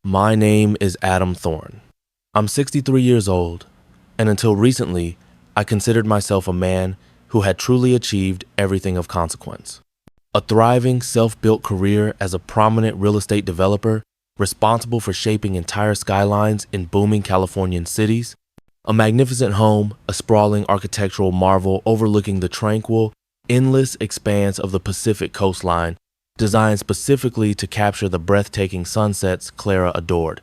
My name is Adam Thorne. I'm 63 years old, and until recently, I considered myself a man who had truly achieved everything of consequence. A thriving, self-built career as a prominent real estate developer responsible for shaping entire skylines in booming Californian cities, a magnificent home, a sprawling architectural marvel overlooking the tranquil, endless expanse of the Pacific coastline, designed specifically to capture the breathtaking sunsets Clara adored.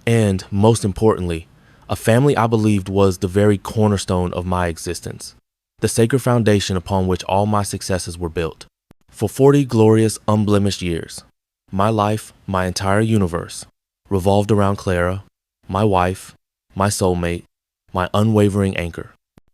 And, most importantly, a family I believed was the very cornerstone of my existence, the sacred foundation upon which all my successes were built. For 40 glorious, unblemished years, my life, my entire universe, revolved around Clara, my wife, my soulmate, my unwavering anchor.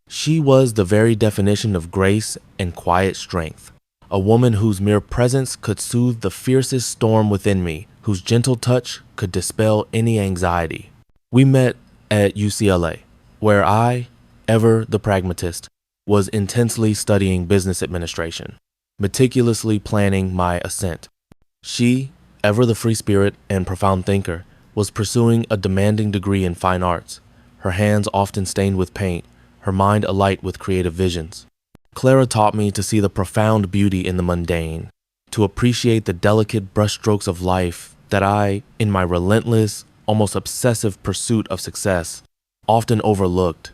She was the very definition of grace and quiet strength, a woman whose mere presence could soothe the fiercest storm within me, whose gentle touch could dispel any anxiety. We met at UCLA, where I, ever the pragmatist, was intensely studying business administration, meticulously planning my ascent. She, ever the free spirit and profound thinker, was pursuing a demanding degree in fine arts, her hands often stained with paint, her mind alight with creative visions. Clara taught me to see the profound beauty in the mundane, to appreciate the delicate brushstrokes of life that I, in my relentless, almost obsessive pursuit of success, often overlooked.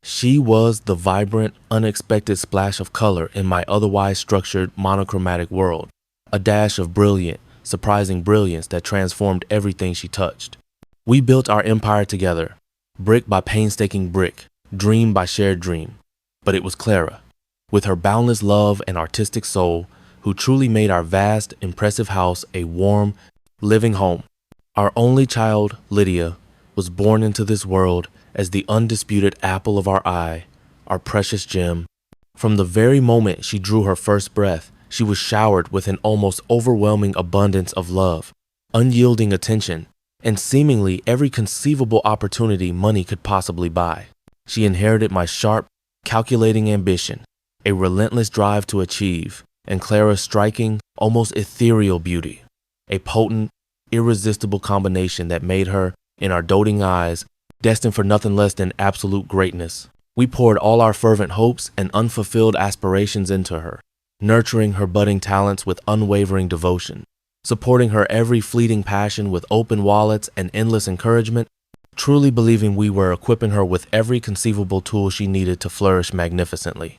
She was the vibrant, unexpected splash of color in my otherwise structured, monochromatic world, a dash of brilliant, surprising brilliance that transformed everything she touched. We built our empire together, brick by painstaking brick, dream by shared dream. But it was Clara, with her boundless love and artistic soul, who truly made our vast, impressive house a warm, living home. Our only child, Lydia, was born into this world as the undisputed apple of our eye, our precious gem. From the very moment she drew her first breath, she was showered with an almost overwhelming abundance of love, unyielding attention, and seemingly every conceivable opportunity money could possibly buy. She inherited my sharp, calculating ambition, a relentless drive to achieve, and Clara's striking, almost ethereal beauty, a potent, irresistible combination that made her, in our doting eyes, destined for nothing less than absolute greatness. We poured all our fervent hopes and unfulfilled aspirations into her, nurturing her budding talents with unwavering devotion, supporting her every fleeting passion with open wallets and endless encouragement, truly believing we were equipping her with every conceivable tool she needed to flourish magnificently.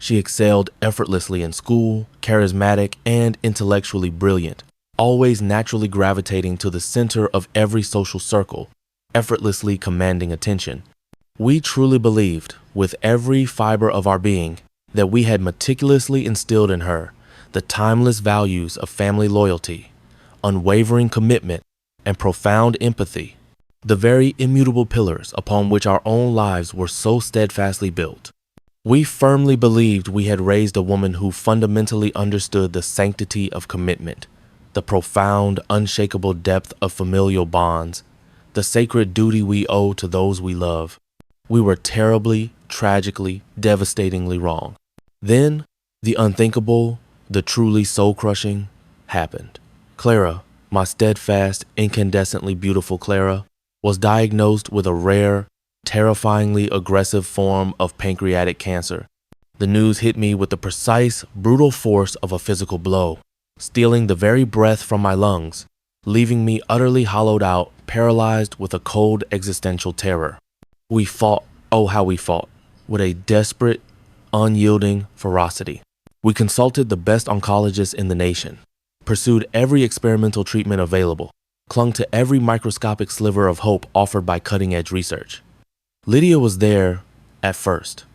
She excelled effortlessly in school, charismatic and intellectually brilliant, always naturally gravitating to the center of every social circle, effortlessly commanding attention. We truly believed, with every fiber of our being, that we had meticulously instilled in her the timeless values of family loyalty, unwavering commitment, and profound empathy, the very immutable pillars upon which our own lives were so steadfastly built. We firmly believed we had raised a woman who fundamentally understood the sanctity of commitment, the profound, unshakable depth of familial bonds, the sacred duty we owe to those we love. We were terribly, tragically, devastatingly wrong. Then, the unthinkable, the truly soul-crushing, happened. Clara, my steadfast, incandescently beautiful Clara, was diagnosed with a rare, terrifyingly aggressive form of pancreatic cancer. The news hit me with the precise, brutal force of a physical blow, stealing the very breath from my lungs, leaving me utterly hollowed out, paralyzed with a cold existential terror. We fought, oh how we fought, with a desperate, unyielding ferocity. We consulted the best oncologists in the nation, pursued every experimental treatment available, clung to every microscopic sliver of hope offered by cutting-edge research. Lydia was there at first.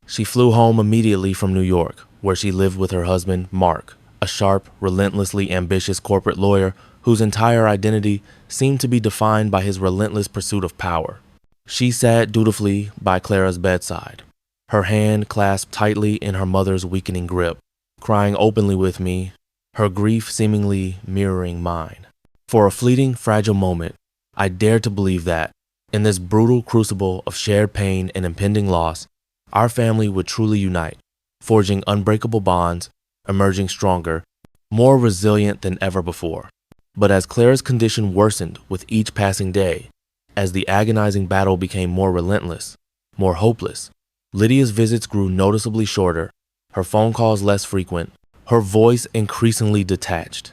She flew home immediately from New York, where she lived with her husband, Mark, a sharp, relentlessly ambitious corporate lawyer whose entire identity seemed to be defined by his relentless pursuit of power. She sat dutifully by Clara's bedside, her hand clasped tightly in her mother's weakening grip, crying openly with me, her grief seemingly mirroring mine. For a fleeting, fragile moment, I dared to believe that, in this brutal crucible of shared pain and impending loss, our family would truly unite, forging unbreakable bonds, emerging stronger, more resilient than ever before. But as Clara's condition worsened with each passing day, as the agonizing battle became more relentless, more hopeless, Lydia's visits grew noticeably shorter, her phone calls less frequent, her voice increasingly detached.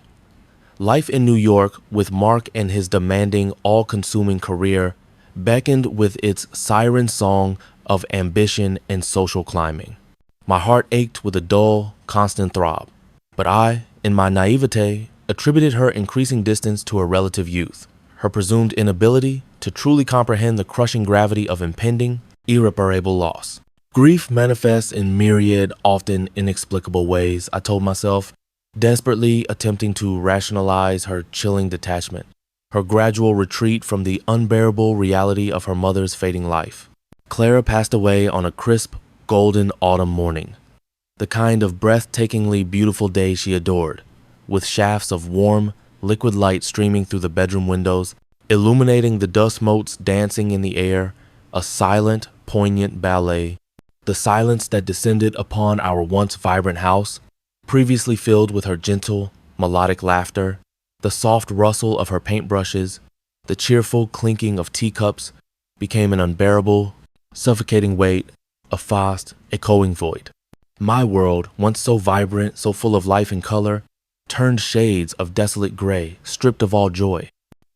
Life in New York, with Mark and his demanding, all-consuming career, beckoned with its siren song of ambition and social climbing. My heart ached with a dull, constant throb, but I, in my naivete, attributed her increasing distance to her relative youth, her presumed inability to truly comprehend the crushing gravity of impending, irreparable loss. Grief manifests in myriad, often inexplicable ways, I told myself, desperately attempting to rationalize her chilling detachment, her gradual retreat from the unbearable reality of her mother's fading life. Clara passed away on a crisp, golden autumn morning, the kind of breathtakingly beautiful day she adored, with shafts of warm, liquid light streaming through the bedroom windows, illuminating the dust motes dancing in the air, a silent, poignant ballet, the silence that descended upon our once vibrant house, previously filled with her gentle, melodic laughter, the soft rustle of her paintbrushes, the cheerful clinking of teacups, became an unbearable, suffocating weight, a vast, echoing void. My world, once so vibrant, so full of life and color, turned shades of desolate gray, stripped of all joy.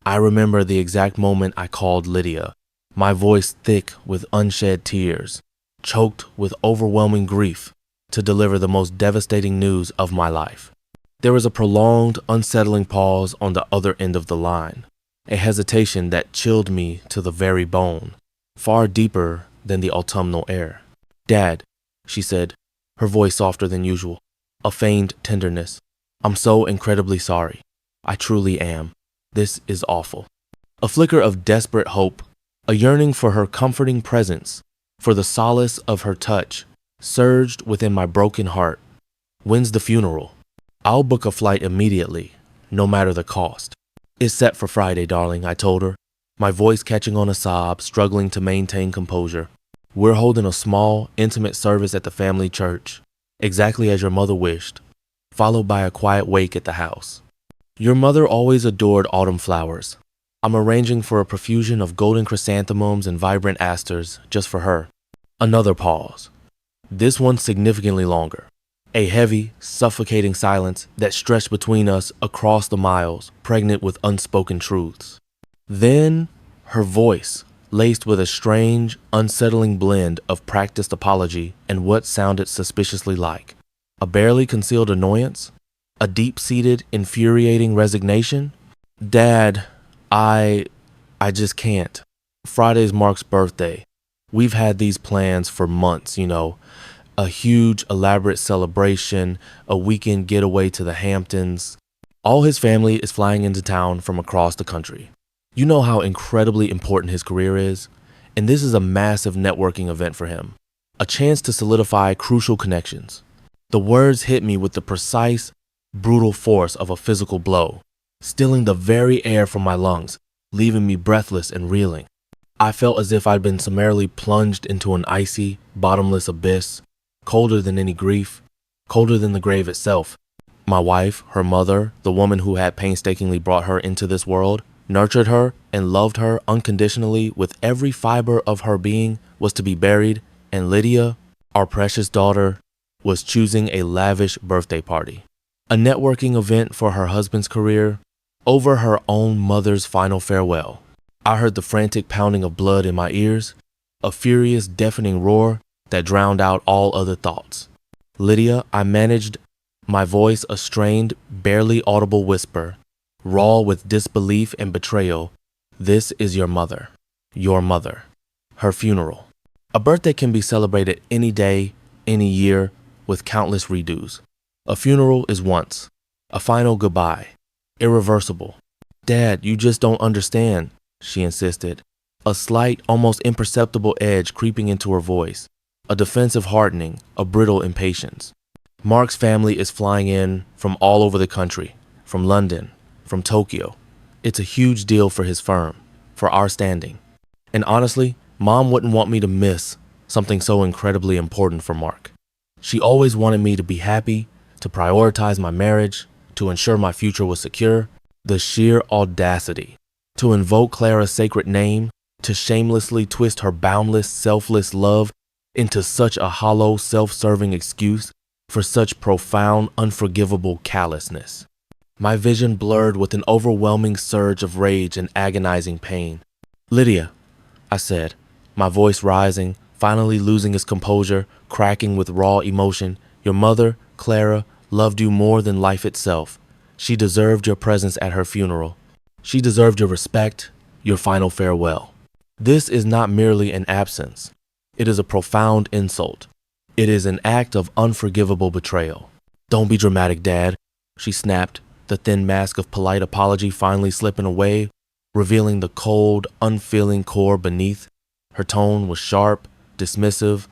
I remember the exact moment I called Lydia, my voice thick with unshed tears, choked with overwhelming grief, to deliver the most devastating news of my life. There was a prolonged, unsettling pause on the other end of the line, a hesitation that chilled me to the very bone, far deeper than the autumnal air. "Dad," she said, her voice softer than usual, a feigned tenderness. "I'm so incredibly sorry. I truly am. This is awful." A flicker of desperate hope, a yearning for her comforting presence, for the solace of her touch, surged within my broken heart. "When's the funeral?" "I'll book a flight immediately, no matter the cost." "It's set for Friday, darling," I told her, my voice catching on a sob, struggling to maintain composure. "We're holding a small, intimate service at the family church, exactly as your mother wished, followed by a quiet wake at the house. Your mother always adored autumn flowers. I'm arranging for a profusion of golden chrysanthemums and vibrant asters just for her." Another pause. This one significantly longer. A heavy, suffocating silence that stretched between us across the miles, pregnant with unspoken truths. Then, her voice, laced with a strange, unsettling blend of practiced apology and what sounded suspiciously like a barely concealed annoyance, a deep-seated, infuriating resignation. "Dad, I just can't. Friday's Mark's birthday. We've had these plans for months, a huge, elaborate celebration, a weekend getaway to the Hamptons. All his family is flying into town from across the country. You know how incredibly important his career is, and this is a massive networking event for him, a chance to solidify crucial connections." The words hit me with the precise, brutal force of a physical blow, stilling the very air from my lungs, leaving me breathless and reeling. I felt as if I'd been summarily plunged into an icy, bottomless abyss, colder than any grief, colder than the grave itself. My wife, her mother, the woman who had painstakingly brought her into this world, nurtured her, and loved her unconditionally with every fiber of her being, was to be buried, and Lydia, our precious daughter, was choosing a lavish birthday party. A networking event for her husband's career, over her own mother's final farewell. I heard the frantic pounding of blood in my ears, a furious, deafening roar that drowned out all other thoughts. "Lydia," I managed, my voice a strained, barely audible whisper, raw with disbelief and betrayal. "This is your mother. Your mother. Her funeral. A birthday can be celebrated any day, any year, with countless redos. A funeral is once, a final goodbye, irreversible." "Dad, you just don't understand," she insisted, a slight, almost imperceptible edge creeping into her voice, a defensive hardening, a brittle impatience. "Mark's family is flying in from all over the country, from London, from Tokyo. It's a huge deal for his firm, for our standing. And honestly, Mom wouldn't want me to miss something so incredibly important for Mark. She always wanted me to be happy, to prioritize my marriage, to ensure my future was secure, The sheer audacity to invoke Clara's sacred name, to shamelessly twist her boundless, selfless love into such a hollow, self-serving excuse for such profound, unforgivable callousness. My vision blurred with an overwhelming surge of rage and agonizing pain. "Lydia," I said, my voice rising, finally losing its composure, cracking with raw emotion, "your mother, Clara, loved you more than life itself. She deserved your presence at her funeral. She deserved your respect, your final farewell. This is not merely an absence. It is a profound insult. It is an act of unforgivable betrayal." "Don't be dramatic, Dad," she snapped, the thin mask of polite apology finally slipping away, revealing the cold, unfeeling core beneath. Her tone was sharp, dismissive.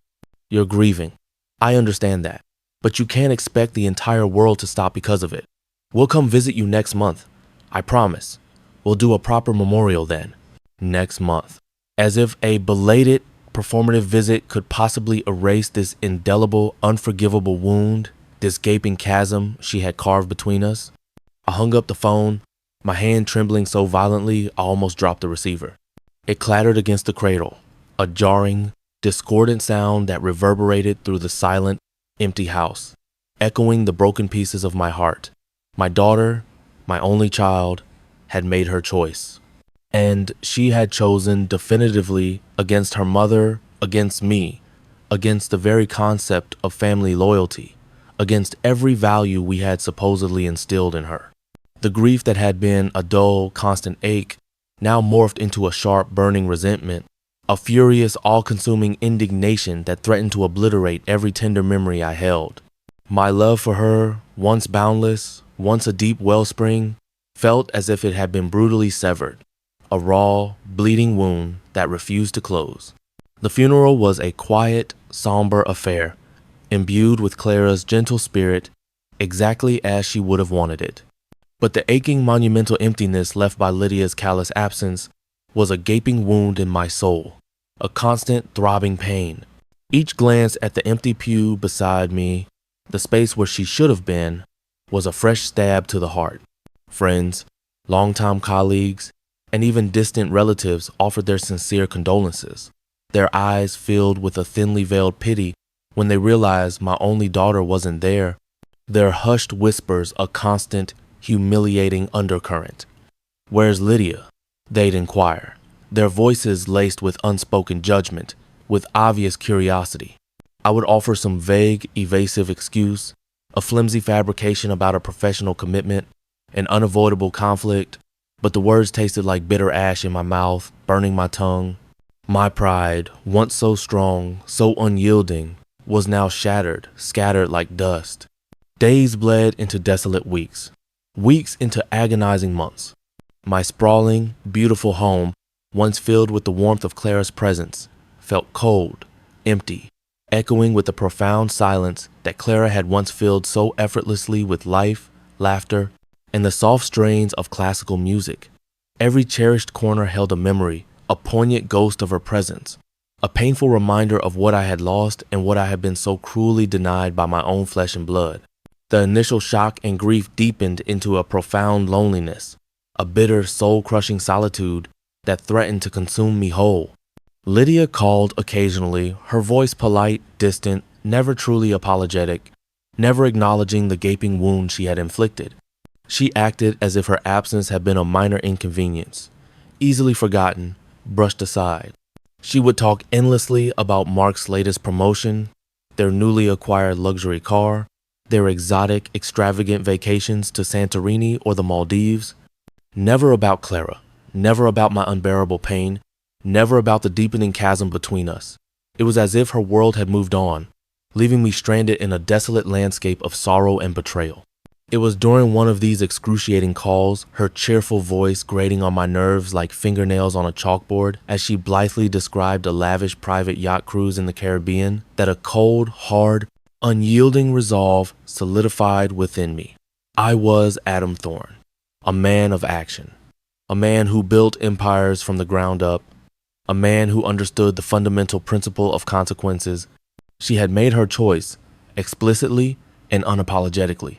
"You're grieving. I understand that. But you can't expect the entire world to stop because of it. We'll come visit you next month. I promise. We'll do a proper memorial then." Next month. As if a belated, performative visit could possibly erase this indelible, unforgivable wound, this gaping chasm she had carved between us. I hung up the phone, my hand trembling so violently I almost dropped the receiver. It clattered against the cradle, a jarring, discordant sound that reverberated through the silent, empty house, echoing the broken pieces of my heart. My daughter, my only child, had made her choice. And she had chosen definitively against her mother, against me, against the very concept of family loyalty, against every value we had supposedly instilled in her. The grief that had been a dull, constant ache now morphed into a sharp, burning resentment, a furious, all-consuming indignation that threatened to obliterate every tender memory I held. My love for her, once boundless, once a deep wellspring, felt as if it had been brutally severed, a raw, bleeding wound that refused to close. The funeral was a quiet, somber affair, imbued with Clara's gentle spirit, exactly as she would have wanted it. But the aching, monumental emptiness left by Lydia's callous absence was a gaping wound in my soul, a constant, throbbing pain. Each glance at the empty pew beside me, the space where she should have been, was a fresh stab to the heart. Friends, longtime colleagues, and even distant relatives offered their sincere condolences, their eyes filled with a thinly veiled pity when they realized my only daughter wasn't there, their hushed whispers a constant, humiliating undercurrent. "Where's Lydia?" they'd inquire, their voices laced with unspoken judgment, with obvious curiosity. I would offer some vague, evasive excuse, a flimsy fabrication about a professional commitment, an unavoidable conflict, but the words tasted like bitter ash in my mouth, burning my tongue. My pride, once so strong, so unyielding, was now shattered, scattered like dust. Days bled into desolate weeks, weeks into agonizing months. My sprawling, beautiful home, once filled with the warmth of Clara's presence, felt cold, empty, echoing with the profound silence that Clara had once filled so effortlessly with life, laughter, and the soft strains of classical music. Every cherished corner held a memory, a poignant ghost of her presence, a painful reminder of what I had lost and what I had been so cruelly denied by my own flesh and blood. The initial shock and grief deepened into a profound loneliness, a bitter, soul-crushing solitude that threatened to consume me whole. Lydia called occasionally, her voice polite, distant, never truly apologetic, never acknowledging the gaping wound she had inflicted. She acted as if her absence had been a minor inconvenience, easily forgotten, brushed aside. She would talk endlessly about Mark's latest promotion, their newly acquired luxury car, their exotic, extravagant vacations to Santorini or the Maldives. Never about Clara, never about my unbearable pain, never about the deepening chasm between us. It was as if her world had moved on, leaving me stranded in a desolate landscape of sorrow and betrayal. It was during one of these excruciating calls, her cheerful voice grating on my nerves like fingernails on a chalkboard as she blithely described a lavish private yacht cruise in the Caribbean, that a cold, hard, unyielding resolve solidified within me. I was Adam Thorne, a man of action, a man who built empires from the ground up, a man who understood the fundamental principle of consequences. She had made her choice, explicitly and unapologetically.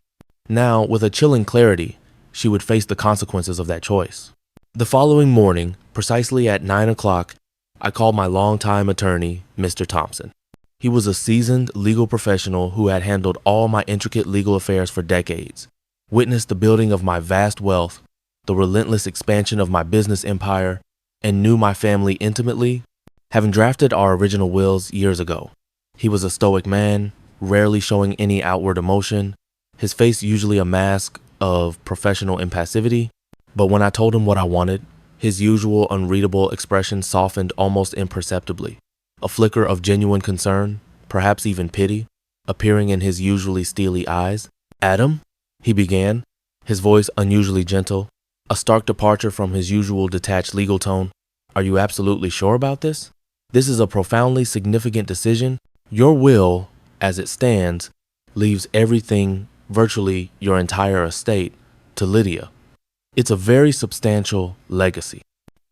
Now, with a chilling clarity, she would face the consequences of that choice. The following morning, precisely at 9 o'clock, I called my longtime attorney, Mr. Thompson. He was a seasoned legal professional who had handled all my intricate legal affairs for decades, witnessed the building of my vast wealth, the relentless expansion of my business empire, and knew my family intimately, having drafted our original wills years ago. He was a stoic man, rarely showing any outward emotion, his face usually a mask of professional impassivity, but when I told him what I wanted, his usual unreadable expression softened almost imperceptibly, a flicker of genuine concern, perhaps even pity, appearing in his usually steely eyes. "Adam," he began, his voice unusually gentle, a stark departure from his usual detached legal tone. "Are you absolutely sure about this? This is a profoundly significant decision. Your will, as it stands, leaves everything, virtually your entire estate, to Lydia. It's a very substantial legacy."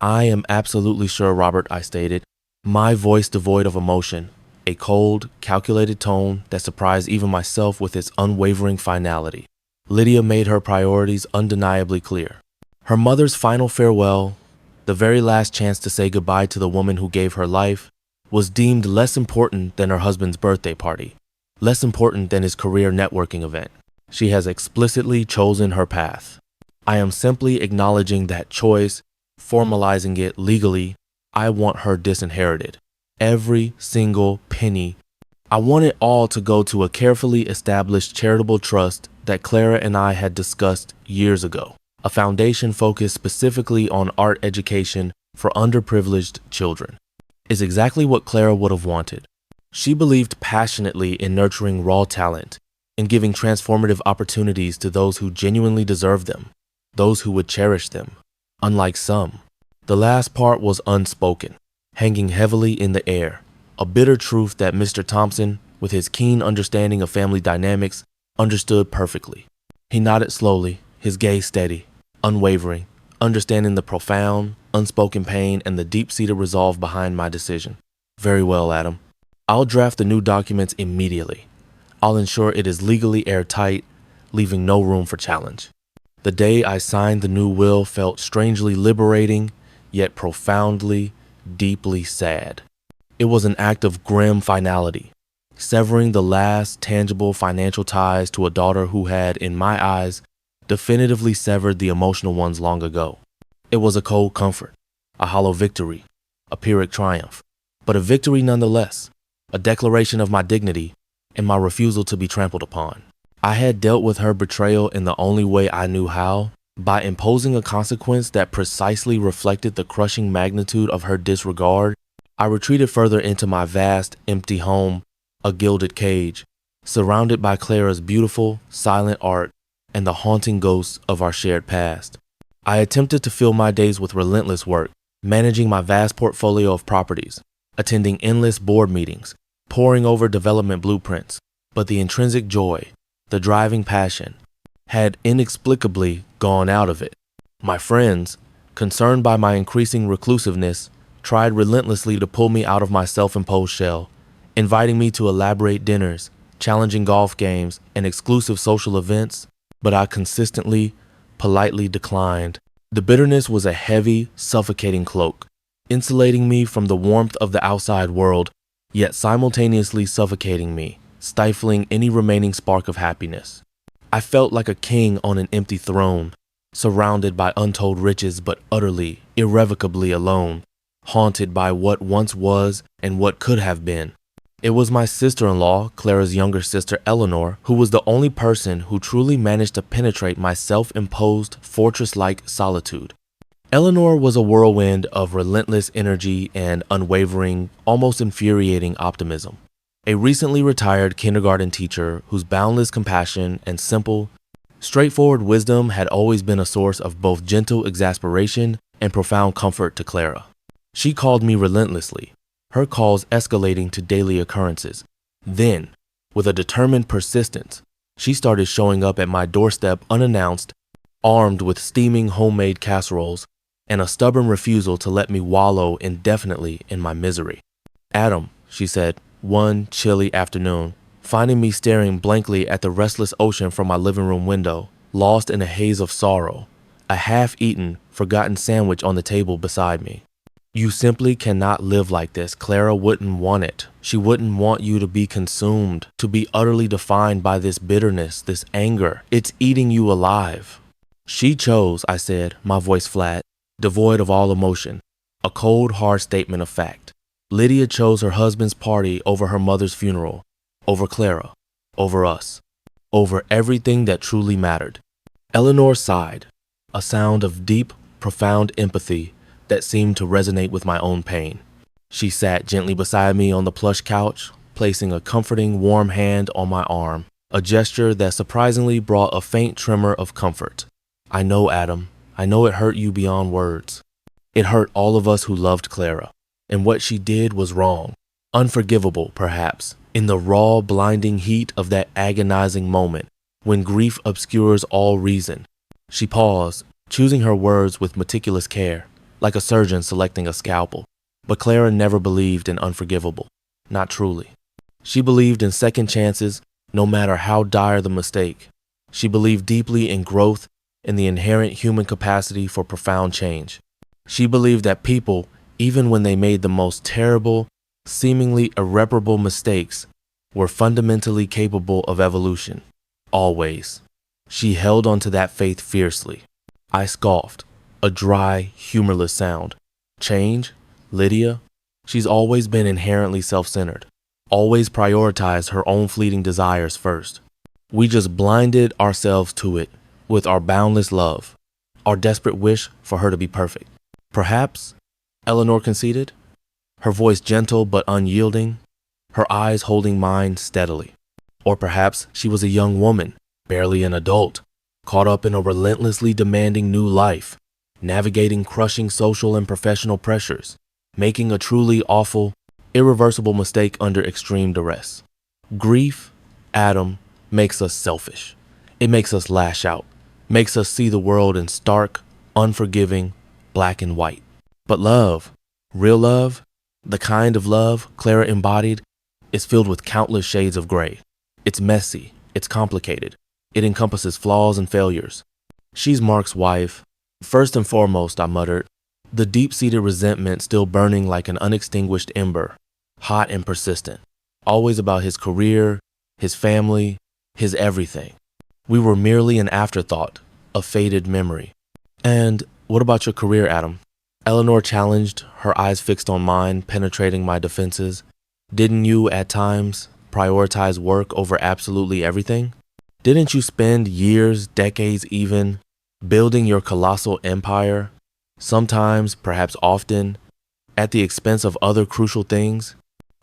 "I am absolutely sure, Robert," I stated, my voice devoid of emotion, a cold, calculated tone that surprised even myself with its unwavering finality. Lydia made her priorities undeniably clear. Her mother's final farewell, the very last chance to say goodbye to the woman who gave her life, was deemed less important than her husband's birthday party, less important than his career networking event. She has explicitly chosen her path. I am simply acknowledging that choice, formalizing it legally. I want her disinherited. Every single penny. I want it all to go to a carefully established charitable trust that Clara and I had discussed years ago, a foundation focused specifically on art education for underprivileged children. It's exactly what Clara would have wanted. She believed passionately in nurturing raw talent, in giving transformative opportunities to those who genuinely deserve them, those who would cherish them, unlike some. The last part was unspoken, hanging heavily in the air, a bitter truth that Mr. Thompson, with his keen understanding of family dynamics, understood perfectly. He nodded slowly, his gaze steady, unwavering, understanding the profound, unspoken pain and the deep-seated resolve behind my decision. "Very well, Adam. I'll draft the new documents immediately. I'll ensure it is legally airtight, leaving no room for challenge." The day I signed the new will felt strangely liberating, yet profoundly, deeply sad. It was an act of grim finality, severing the last tangible financial ties to a daughter who had, in my eyes, definitively severed the emotional ones long ago. It was a cold comfort, a hollow victory, a Pyrrhic triumph, but a victory nonetheless, a declaration of my dignity and my refusal to be trampled upon. I had dealt with her betrayal in the only way I knew how, by imposing a consequence that precisely reflected the crushing magnitude of her disregard. I retreated further into my vast, empty home, a gilded cage, surrounded by Clara's beautiful, silent art and the haunting ghosts of our shared past. I attempted to fill my days with relentless work, managing my vast portfolio of properties, attending endless board meetings, poring over development blueprints, but the intrinsic joy, the driving passion, had inexplicably gone out of it. My friends, concerned by my increasing reclusiveness, tried relentlessly to pull me out of my self-imposed shell, inviting me to elaborate dinners, challenging golf games, and exclusive social events, but I consistently, politely declined. The bitterness was a heavy, suffocating cloak, insulating me from the warmth of the outside world, yet simultaneously suffocating me, stifling any remaining spark of happiness. I felt like a king on an empty throne, surrounded by untold riches but utterly, irrevocably alone, haunted by what once was and what could have been. It was my sister-in-law, Clara's younger sister Eleanor, who was the only person who truly managed to penetrate my self-imposed fortress-like solitude. Eleanor was a whirlwind of relentless energy and unwavering, almost infuriating optimism. A recently retired kindergarten teacher whose boundless compassion and simple, straightforward wisdom had always been a source of both gentle exasperation and profound comfort to Clara. She called me relentlessly, her calls escalating to daily occurrences. Then, with a determined persistence, she started showing up at my doorstep unannounced, armed with steaming homemade casseroles, and a stubborn refusal to let me wallow indefinitely in my misery. "Adam," she said, one chilly afternoon, finding me staring blankly at the restless ocean from my living room window, lost in a haze of sorrow, a half-eaten, forgotten sandwich on the table beside me. You simply cannot live like this. Clara wouldn't want it. She wouldn't want you to be consumed, to be utterly defined by this bitterness, this anger. It's eating you alive. She chose, I said, my voice flat, devoid of all emotion, a cold, hard statement of fact. Lydia chose her husband's party over her mother's funeral, over Clara, over us, over everything that truly mattered. Eleanor sighed, a sound of deep, profound empathy that seemed to resonate with my own pain. She sat gently beside me on the plush couch, placing a comforting, warm hand on my arm, a gesture that surprisingly brought a faint tremor of comfort. I know, Adam. I know it hurt you beyond words. It hurt all of us who loved Clara. And what she did was wrong. Unforgivable, perhaps, in the raw, blinding heat of that agonizing moment, when grief obscures all reason. She paused, choosing her words with meticulous care, like a surgeon selecting a scalpel. But Clara never believed in unforgivable. Not truly. She believed in second chances, no matter how dire the mistake. She believed deeply in growth and the inherent human capacity for profound change. She believed that people, even when they made the most terrible, seemingly irreparable mistakes, were fundamentally capable of evolution. Always. She held onto that faith fiercely. I scoffed, a dry, humorless sound. Change? Lydia? She's always been inherently self-centered, always prioritized her own fleeting desires first. We just blinded ourselves to it with our boundless love, our desperate wish for her to be perfect. Perhaps, Eleanor conceded, her voice gentle but unyielding, her eyes holding mine steadily. Or perhaps she was a young woman, barely an adult, caught up in a relentlessly demanding new life, navigating crushing social and professional pressures, making a truly awful, irreversible mistake under extreme duress. Grief, Adam, makes us selfish. It makes us lash out, makes us see the world in stark, unforgiving, black and white. But love, real love, the kind of love Clara embodied, is filled with countless shades of gray. It's messy, it's complicated, it encompasses flaws and failures. She's Mark's wife. First and foremost, I muttered, the deep-seated resentment still burning like an unextinguished ember, hot and persistent, always about his career, his family, his everything. We were merely an afterthought, a faded memory. And what about your career, Adam? Eleanor challenged, her eyes fixed on mine, penetrating my defenses. Didn't you, at times, prioritize work over absolutely everything? Didn't you spend years, decades even, building your colossal empire, sometimes, perhaps often, at the expense of other crucial things,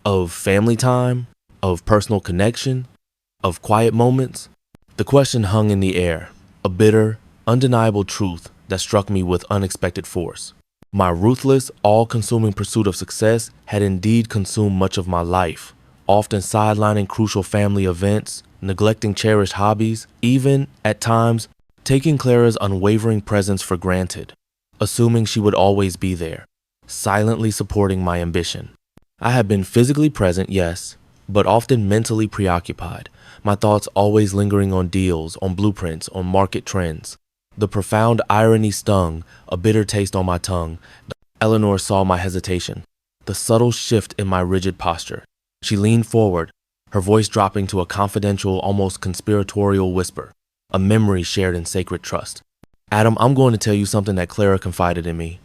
of family time, of personal connection, of quiet moments? The question hung in the air, a bitter, undeniable truth that struck me with unexpected force. My ruthless, all-consuming pursuit of success had indeed consumed much of my life, often sidelining crucial family events, neglecting cherished hobbies, even, at times, taking Clara's unwavering presence for granted, assuming she would always be there, silently supporting my ambition. I had been physically present, yes, but often mentally preoccupied, my thoughts always lingering on deals, on blueprints, on market trends. The profound irony stung, a bitter taste on my tongue. Eleanor saw my hesitation, the subtle shift in my rigid posture. She leaned forward, her voice dropping to a confidential, almost conspiratorial whisper, a memory shared in sacred trust. Adam, I'm going to tell you something that Clara confided in me.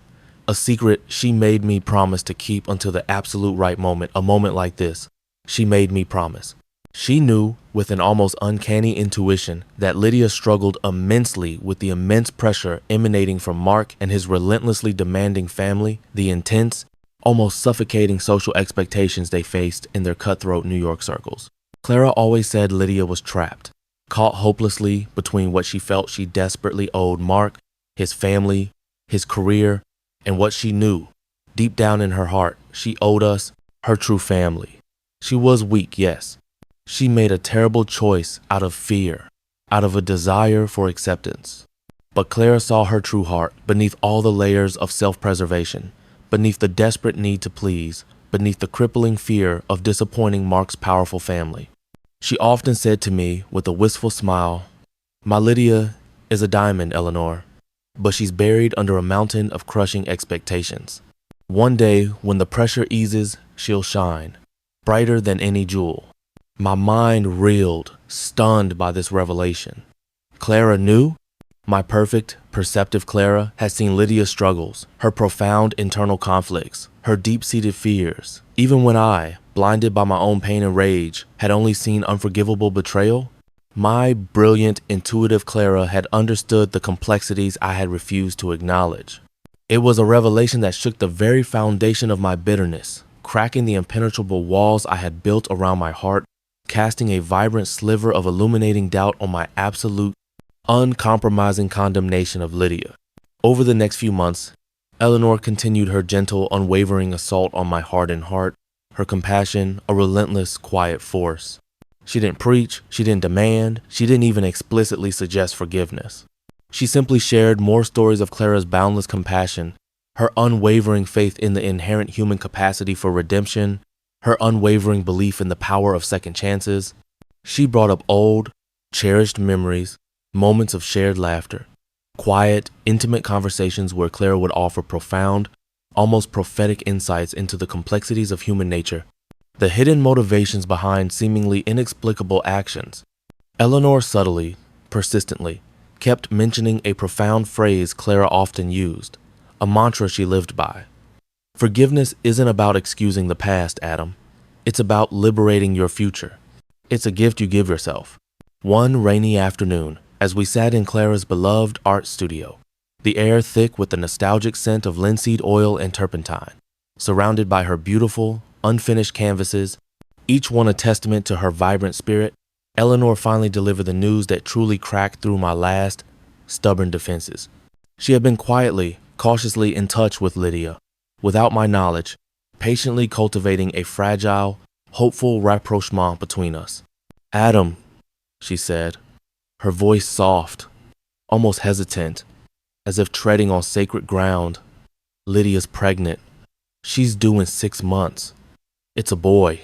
A secret she made me promise to keep until the absolute right moment, a moment like this. She made me promise. She knew, with an almost uncanny intuition, that Lydia struggled immensely with the immense pressure emanating from Mark and his relentlessly demanding family, the intense, almost suffocating social expectations they faced in their cutthroat New York circles. Clara always said Lydia was trapped, caught hopelessly between what she felt she desperately owed Mark, his family, his career, and what she knew, deep down in her heart, she owed us, her true family. She was weak, yes. She made a terrible choice out of fear, out of a desire for acceptance. But Clara saw her true heart beneath all the layers of self-preservation, beneath the desperate need to please, beneath the crippling fear of disappointing Mark's powerful family. She often said to me with a wistful smile, "My Lydia, is a diamond, Eleanor, but she's buried under a mountain of crushing expectations. One day, when the pressure eases, she'll shine, brighter than any jewel. My mind reeled, stunned by this revelation. Clara knew? My perfect, perceptive Clara had seen Lydia's struggles, her profound internal conflicts, her deep-seated fears. Even when I, blinded by my own pain and rage, had only seen unforgivable betrayal, my brilliant, intuitive Clara had understood the complexities I had refused to acknowledge. It was a revelation that shook the very foundation of my bitterness, cracking the impenetrable walls I had built around my heart, casting a vibrant sliver of illuminating doubt on my absolute, uncompromising condemnation of Lydia. Over the next few months, Eleanor continued her gentle, unwavering assault on my hardened heart, her compassion a relentless, quiet force. She didn't preach, she didn't demand, she didn't even explicitly suggest forgiveness. She simply shared more stories of Clara's boundless compassion, her unwavering faith in the inherent human capacity for redemption, her unwavering belief in the power of second chances. She brought up old, cherished memories, moments of shared laughter, quiet, intimate conversations where Clara would offer profound, almost prophetic insights into the complexities of human nature, the hidden motivations behind seemingly inexplicable actions. Eleanor subtly, persistently, kept mentioning a profound phrase Clara often used, a mantra she lived by. Forgiveness isn't about excusing the past, Adam. It's about liberating your future. It's a gift you give yourself. One rainy afternoon, as we sat in Clara's beloved art studio, the air thick with the nostalgic scent of linseed oil and turpentine, surrounded by her beautiful, unfinished canvases, each one a testament to her vibrant spirit, Eleanor finally delivered the news that truly cracked through my last, stubborn defenses. She had been quietly, cautiously in touch with Lydia, without my knowledge, patiently cultivating a fragile, hopeful rapprochement between us. Adam, she said, her voice soft, almost hesitant, as if treading on sacred ground. Lydia's pregnant. She's due in 6 months. It's a boy.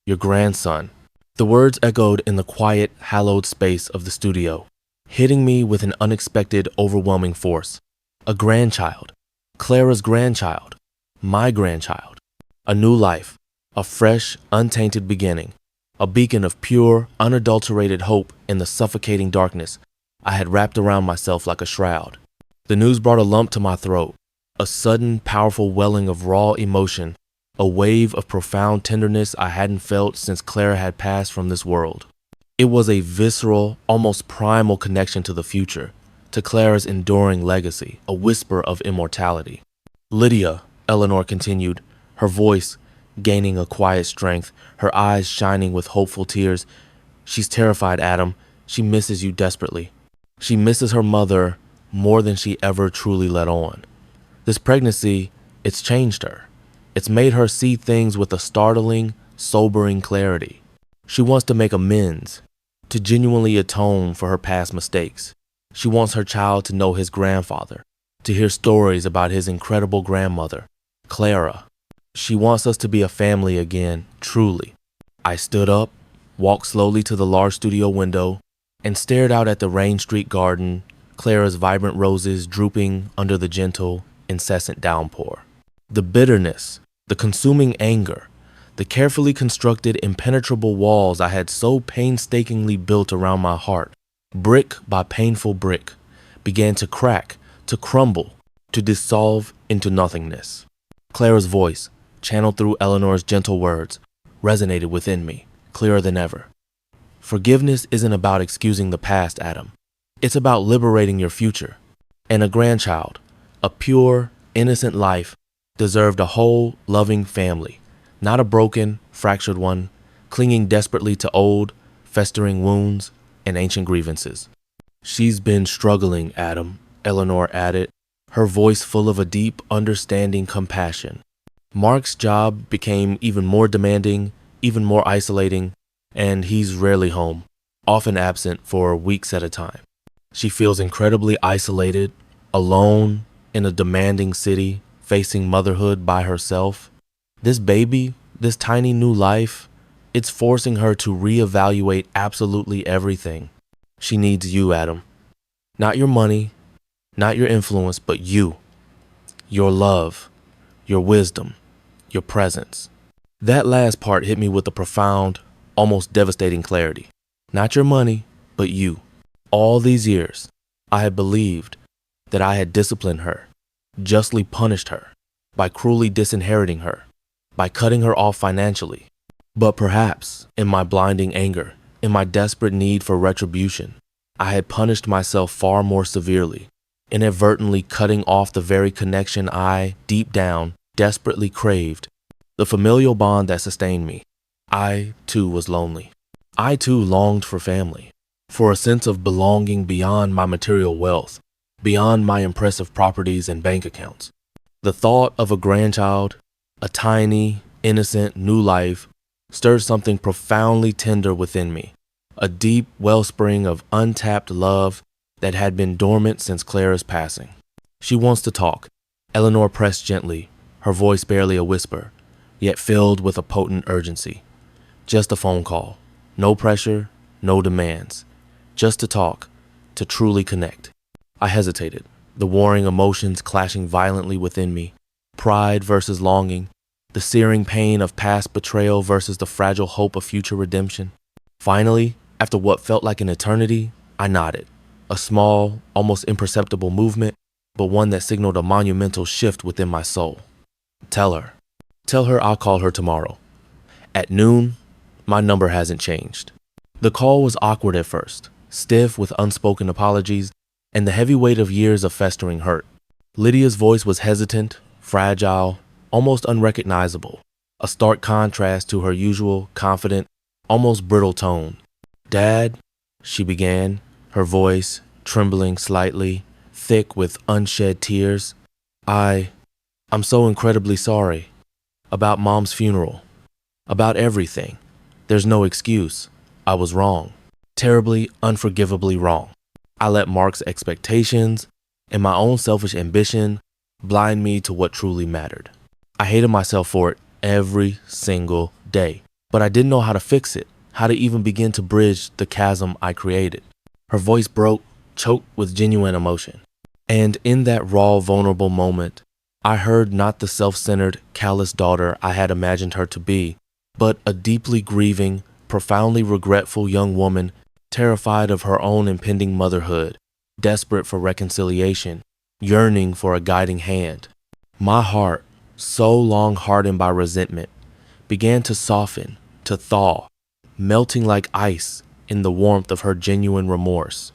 Your grandson. The words echoed in the quiet, hallowed space of the studio, hitting me with an unexpected, overwhelming force. A grandchild. Clara's grandchild. My grandchild. A new life. A fresh, untainted beginning. A beacon of pure, unadulterated hope in the suffocating darkness I had wrapped around myself like a shroud. The news brought a lump to my throat, a sudden, powerful welling of raw emotion, a wave of profound tenderness I hadn't felt since Clara had passed from this world. It was a visceral, almost primal connection to the future, to Clara's enduring legacy, a whisper of immortality. Lydia, Eleanor continued, her voice gaining a quiet strength, her eyes shining with hopeful tears. She's terrified, Adam. She misses you desperately. She misses her mother more than she ever truly let on. This pregnancy, it's changed her. It's made her see things with a startling, sobering clarity. She wants to make amends, to genuinely atone for her past mistakes. She wants her child to know his grandfather, to hear stories about his incredible grandmother, Clara. She wants us to be a family again, truly. I stood up, walked slowly to the large studio window, and stared out at the rain-streaked garden, Clara's vibrant roses drooping under the gentle, incessant downpour. The bitterness, the consuming anger, the carefully constructed, impenetrable walls I had so painstakingly built around my heart, brick by painful brick, began to crack, to crumble, to dissolve into nothingness. Clara's voice, channeled through Eleanor's gentle words, resonated within me, clearer than ever. Forgiveness isn't about excusing the past, Adam. It's about liberating your future. And a grandchild, a pure, innocent life, deserved a whole, loving family, not a broken, fractured one, clinging desperately to old, festering wounds and ancient grievances. She's been struggling, Adam, Eleanor added, her voice full of a deep, understanding compassion. Mark's job became even more demanding, even more isolating, and he's rarely home, often absent for weeks at a time. She feels incredibly isolated, alone, in a demanding city, facing motherhood by herself. This baby, this tiny new life, it's forcing her to reevaluate absolutely everything. She needs you, Adam. Not your money, not your influence, but you, your love, your wisdom, your presence. That last part hit me with a profound, almost devastating clarity. Not your money, but you. All these years, I had believed that I had disciplined her, justly punished her, by cruelly disinheriting her, by cutting her off financially. But perhaps, in my blinding anger, in my desperate need for retribution, I had punished myself far more severely, inadvertently cutting off the very connection I, deep down, desperately craved, the familial bond that sustained me. I, too, was lonely. I, too, longed for family, for a sense of belonging beyond my material wealth, beyond my impressive properties and bank accounts. The thought of a grandchild, a tiny, innocent, new life, stirred something profoundly tender within me, a deep wellspring of untapped love that had been dormant since Clara's passing. She wants to talk, Eleanor pressed gently, her voice barely a whisper, yet filled with a potent urgency. Just a phone call. No pressure, no demands. Just to talk, to truly connect. I hesitated, the warring emotions clashing violently within me. Pride versus longing, the searing pain of past betrayal versus the fragile hope of future redemption. Finally, after what felt like an eternity, I nodded. A small, almost imperceptible movement, but one that signaled a monumental shift within my soul. Tell her I'll call her tomorrow. At noon, my number hasn't changed. The call was awkward at first, stiff with unspoken apologies and the heavy weight of years of festering hurt. Lydia's voice was hesitant, fragile, almost unrecognizable, a stark contrast to her usual, confident, almost brittle tone. "Dad," she began, her voice trembling slightly, thick with unshed tears. I'm so incredibly sorry. About Mom's funeral. About everything. There's no excuse. I was wrong. Terribly, unforgivably wrong. I let Mark's expectations and my own selfish ambition blind me to what truly mattered. I hated myself for it every single day, but I didn't know how to fix it, how to even begin to bridge the chasm I created. Her voice broke, choked with genuine emotion. And in that raw, vulnerable moment, I heard not the self-centered, callous daughter I had imagined her to be, but a deeply grieving, profoundly regretful young woman, terrified of her own impending motherhood, desperate for reconciliation, yearning for a guiding hand. My heart, so long hardened by resentment, began to soften, to thaw, melting like ice in the warmth of her genuine remorse.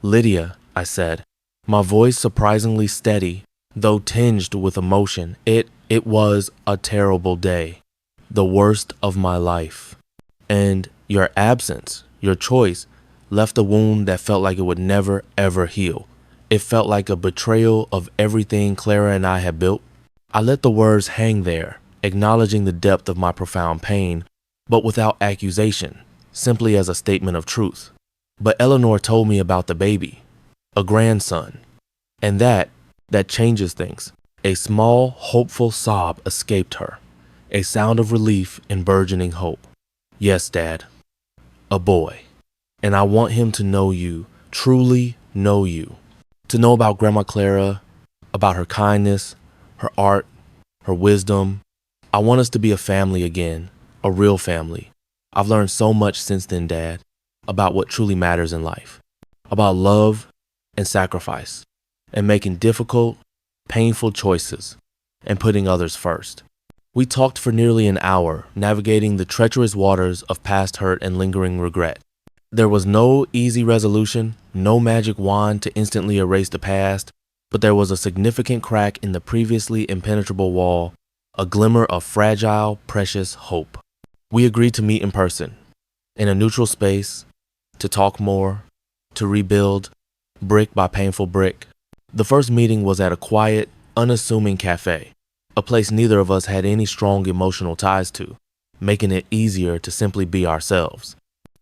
"Lydia," I said, my voice surprisingly steady, though tinged with emotion. It was a terrible day, the worst of my life. And your absence, your choice, left a wound that felt like it would never, ever heal. It felt like a betrayal of everything Clara and I had built. I let the words hang there, acknowledging the depth of my profound pain, but without accusation, simply as a statement of truth. But Eleanor told me about the baby, a grandson, and that changes things. A small, hopeful sob escaped her, a sound of relief and burgeoning hope. "Yes, Dad, a boy. And I want him to know you, truly know you. To know about Grandma Clara, about her kindness, her art, her wisdom. I want us to be a family again, a real family. I've learned so much since then, Dad, about what truly matters in life, about love and sacrifice, and making difficult, painful choices, and putting others first." We talked for nearly an hour, navigating the treacherous waters of past hurt and lingering regret. There was no easy resolution, no magic wand to instantly erase the past, but there was a significant crack in the previously impenetrable wall, a glimmer of fragile, precious hope. We agreed to meet in person, in a neutral space, to talk more, to rebuild, brick by painful brick. The first meeting was at a quiet, unassuming cafe, a place neither of us had any strong emotional ties to, making it easier to simply be ourselves.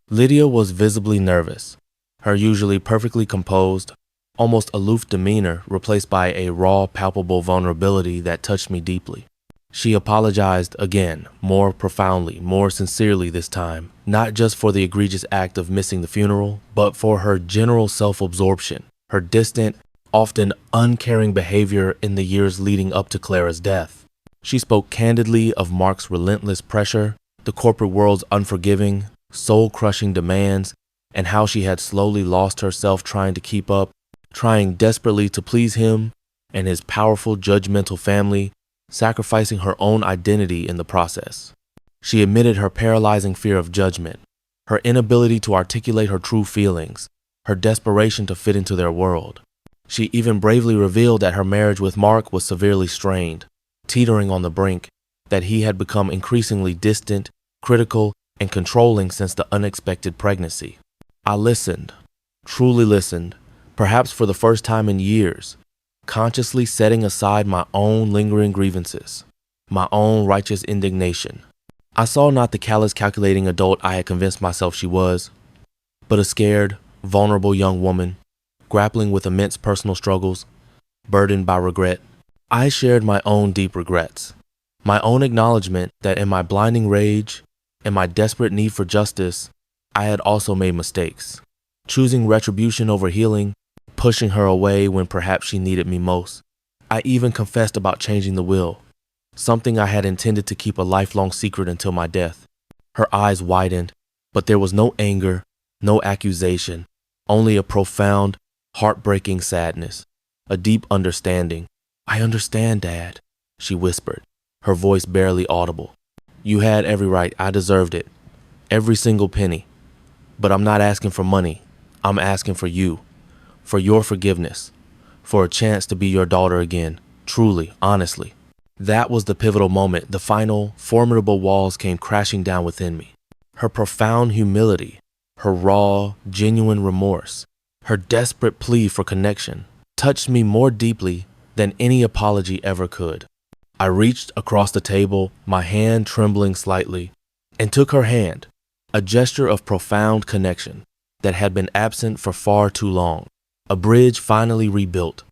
Lydia was visibly nervous, her usually perfectly composed, almost aloof demeanor replaced by a raw, palpable vulnerability that touched me deeply. She apologized again, more profoundly, more sincerely this time, not just for the egregious act of missing the funeral, but for her general self-absorption, her distant, often uncaring behavior in the years leading up to Clara's death. She spoke candidly of Mark's relentless pressure, the corporate world's unforgiving, soul-crushing demands, and how she had slowly lost herself trying to keep up, trying desperately to please him and his powerful, judgmental family, sacrificing her own identity in the process. She admitted her paralyzing fear of judgment, her inability to articulate her true feelings, her desperation to fit into their world. She even bravely revealed that her marriage with Mark was severely strained, teetering on the brink, that he had become increasingly distant, critical, and controlling since the unexpected pregnancy. I listened, truly listened, perhaps for the first time in years, consciously setting aside my own lingering grievances, my own righteous indignation. I saw not the callous, calculating adult I had convinced myself she was, but a scared, vulnerable young woman, grappling with immense personal struggles, burdened by regret. I shared my own deep regrets, my own acknowledgement that in my blinding rage and my desperate need for justice, I had also made mistakes, choosing retribution over healing, pushing her away when perhaps she needed me most. I even confessed about changing the will, something I had intended to keep a lifelong secret until my death. Her eyes widened, but there was no anger, no accusation, only a profound, heartbreaking sadness, a deep understanding. "I understand, Dad," she whispered, her voice barely audible. "You had every right. I deserved it. Every single penny. But I'm not asking for money. I'm asking for you, for your forgiveness, for a chance to be your daughter again, truly, honestly." That was the pivotal moment. The final, formidable walls came crashing down within me. Her profound humility, her raw, genuine remorse, her desperate plea for connection touched me more deeply than any apology ever could. I reached across the table, my hand trembling slightly, and took her hand, a gesture of profound connection that had been absent for far too long, a bridge finally rebuilt.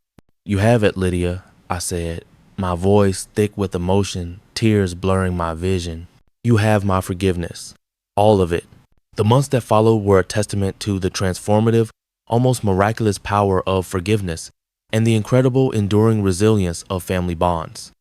"You have it, Lydia," I said, my voice thick with emotion, tears blurring my vision. "You have my forgiveness, all of it." The months that followed were a testament to the transformative, almost miraculous power of forgiveness and the incredible, enduring resilience of family bonds.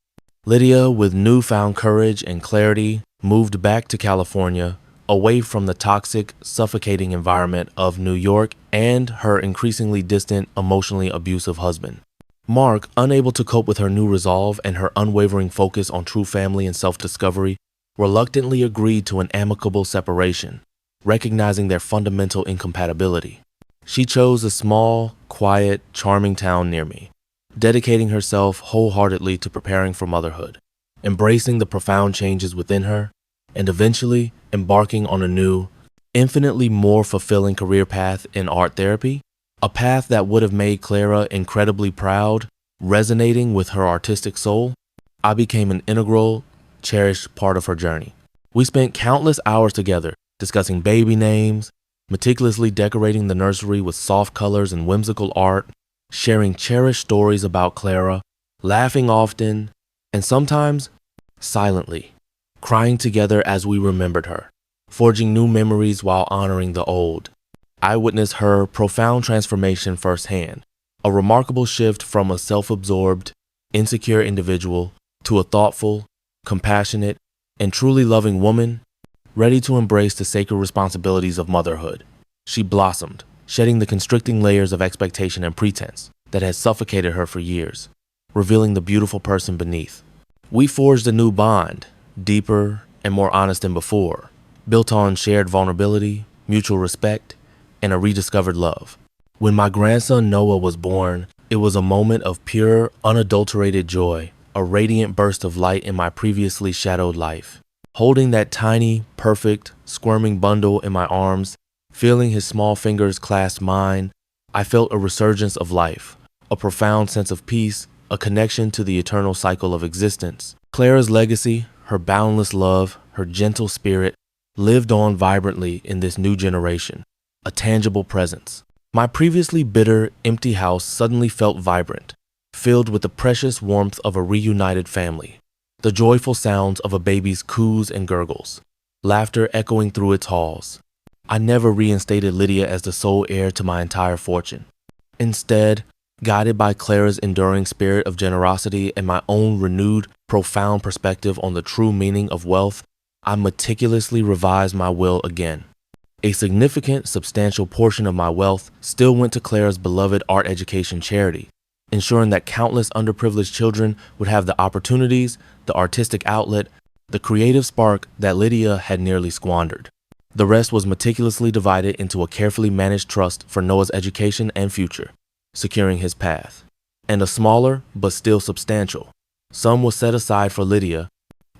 Lydia, with newfound courage and clarity, moved back to California, away from the toxic, suffocating environment of New York and her increasingly distant, emotionally abusive husband. Mark, unable to cope with her new resolve and her unwavering focus on true family and self-discovery, reluctantly agreed to an amicable separation, recognizing their fundamental incompatibility. She chose a small, quiet, charming town near me, dedicating herself wholeheartedly to preparing for motherhood, embracing the profound changes within her, and eventually embarking on a new, infinitely more fulfilling career path in art therapy, a path that would have made Clara incredibly proud, resonating with her artistic soul. I became an integral, cherished part of her journey. We spent countless hours together, discussing baby names, meticulously decorating the nursery with soft colors and whimsical art, sharing cherished stories about Clara, laughing often, and sometimes silently, crying together as we remembered her, forging new memories while honoring the old. I witnessed her profound transformation firsthand, a remarkable shift from a self-absorbed, insecure individual to a thoughtful, compassionate, and truly loving woman, ready to embrace the sacred responsibilities of motherhood. She blossomed, shedding the constricting layers of expectation and pretense that had suffocated her for years, revealing the beautiful person beneath. We forged a new bond, deeper and more honest than before, built on shared vulnerability, mutual respect, and a rediscovered love. When my grandson Noah was born, it was a moment of pure, unadulterated joy, a radiant burst of light in my previously shadowed life. Holding that tiny, perfect, squirming bundle in my arms, feeling his small fingers clasp mine, I felt a resurgence of life, a profound sense of peace, a connection to the eternal cycle of existence. Clara's legacy, her boundless love, her gentle spirit, lived on vibrantly in this new generation, a tangible presence. My previously bitter, empty house suddenly felt vibrant, filled with the precious warmth of a reunited family, the joyful sounds of a baby's coos and gurgles, laughter echoing through its halls. I never reinstated Lydia as the sole heir to my entire fortune, Instead, guided by Clara's enduring spirit of generosity and my own renewed, profound perspective on the true meaning of wealth, I meticulously revised my will again. A significant, substantial portion of my wealth still went to Clara's beloved art education charity, ensuring that countless underprivileged children would have the opportunities, the artistic outlet, the creative spark that Lydia had nearly squandered. The rest was meticulously divided into a carefully managed trust for Noah's education and future, securing his path. And a smaller, but still substantial, sum was set aside for Lydia,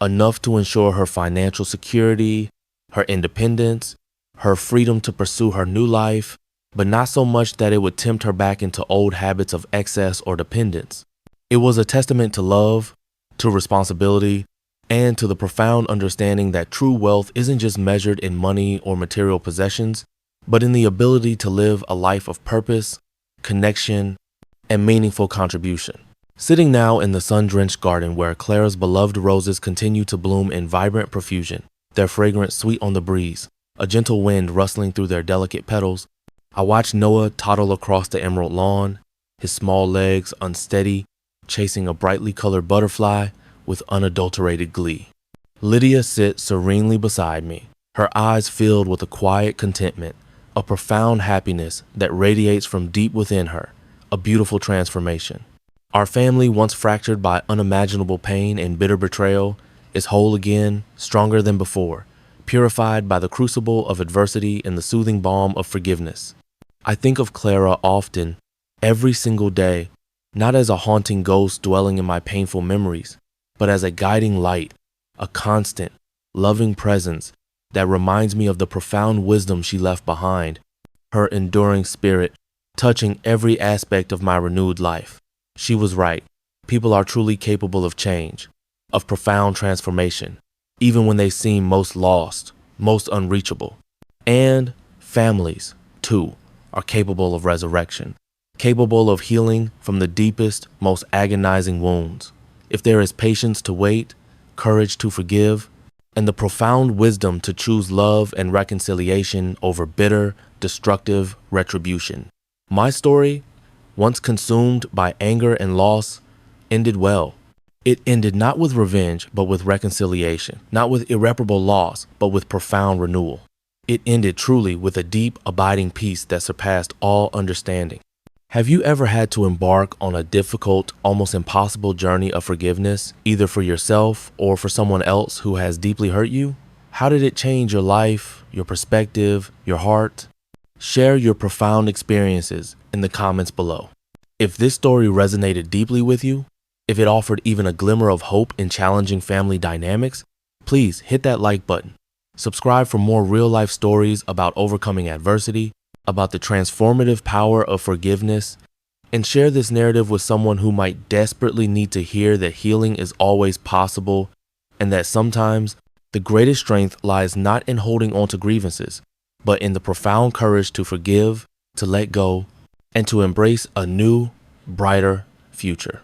enough to ensure her financial security, her independence, her freedom to pursue her new life, but not so much that it would tempt her back into old habits of excess or dependence. It was a testament to love, to responsibility, and to the profound understanding that true wealth isn't just measured in money or material possessions, but in the ability to live a life of purpose, connection, and meaningful contribution. Sitting now in the sun-drenched garden where Clara's beloved roses continue to bloom in vibrant profusion, their fragrance sweet on the breeze, a gentle wind rustling through their delicate petals, I watch Noah toddle across the emerald lawn, his small legs unsteady, chasing a brightly colored butterfly with unadulterated glee. Lydia sits serenely beside me, her eyes filled with a quiet contentment, a profound happiness that radiates from deep within her, a beautiful transformation. Our family, once fractured by unimaginable pain and bitter betrayal, is whole again, stronger than before, purified by the crucible of adversity and the soothing balm of forgiveness. I think of Clara often, every single day, not as a haunting ghost dwelling in my painful memories, but as a guiding light, a constant, loving presence that reminds me of the profound wisdom she left behind, her enduring spirit touching every aspect of my renewed life. She was right. People are truly capable of change, of profound transformation, even when they seem most lost, most unreachable. And families, too, are capable of resurrection, capable of healing from the deepest, most agonizing wounds. If there is patience to wait, courage to forgive, and the profound wisdom to choose love and reconciliation over bitter, destructive retribution. My story, once consumed by anger and loss, ended well. It ended not with revenge, but with reconciliation, not with irreparable loss, but with profound renewal. It ended truly with a deep, abiding peace that surpassed all understanding. Have you ever had to embark on a difficult, almost impossible journey of forgiveness, either for yourself or for someone else who has deeply hurt you? How did it change your life, your perspective, your heart? Share your profound experiences in the comments below. If this story resonated deeply with you, if it offered even a glimmer of hope in challenging family dynamics, please hit that like button. Subscribe for more real-life stories about overcoming adversity, about the transformative power of forgiveness, and share this narrative with someone who might desperately need to hear that healing is always possible and that sometimes the greatest strength lies not in holding on to grievances, but in the profound courage to forgive, to let go, and to embrace a new, brighter future.